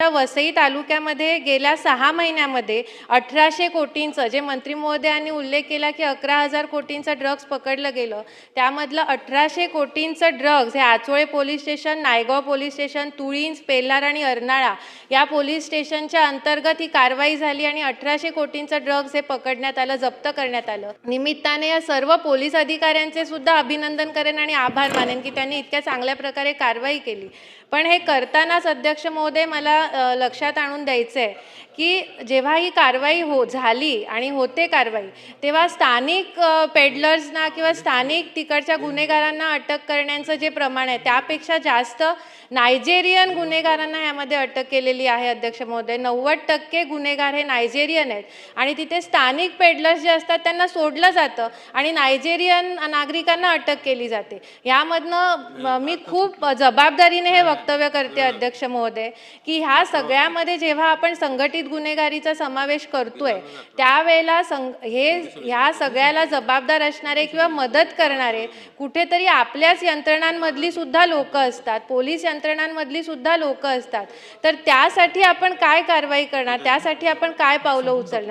वसई तालुक्यामध्ये गेल्या 6 महिन्यामध्ये 1800 कोटींचं, जे मंत्री महोदयांनी उल्लेख केला की 11,000 कोटींचं ड्रग्ज पकडलं गेलं, त्यामधलं 1800 कोटींचं ड्रग्ज हे Achole police station, Naigaon police station, Tulinj, Pelhar आणि अर्नाळा या पोलीस स्टेशनच्या अंतर्गत ही कारवाई झाली आणि 1800 कोटींचं ड्रग्ज हे पकडण्यात आलं, जप्त करण्यात आलं। निमित्ताने या सर्व पोलीस अधिकाऱ्यांचे सुद्धा अभिनंदन करेन आणि आभार मानेन की त्यांनी इतक्या चांगल्या प्रकारे कारवाई केली। पण हे करतानाच अध्यक्ष महोदय मला लक्षात आणून द्यायचं आहे की जेव्हा ही कारवाई झाली आणि होते कारवाई, तेव्हा स्थानिक पेडलर्सना किंवा स्थानिक तिकडच्या गुन्हेगारांना अटक करण्याचं जे प्रमाण आहे त्यापेक्षा जास्त नायजेरियन गुन्हेगारांना यामध्ये अटक केलेली आहे। अध्यक्ष महोदय, 90% गुन्हेगार हे नायजेरियन आहेत आणि तिथे स्थानिक पेडलर्स जे असतात त्यांना सोडलं जातं आणि नायजेरियन नागरिकांना अटक केली जाते। यामधनं मी खूप जबाबदारीने हे वक्तव्य करते अध्यक्ष महोदय की ह्या सगळ्यामध्ये जेव्हा आपण संघटित गुन्हेगारीचा समावेश करतोय त्यावेळेला ह्या सगळ्याला जबाबदार असणारे किंवा मदत करणारे कुठेतरी आपल्याच यंत्रणांमधली सुद्धा लोक असतात, पोलीस यंत्रणांमधली सुद्धा लोक असतात। तर त्यासाठी आपण काय कारवाई करणार, त्यासाठी आपण काय पावलं उचलणार?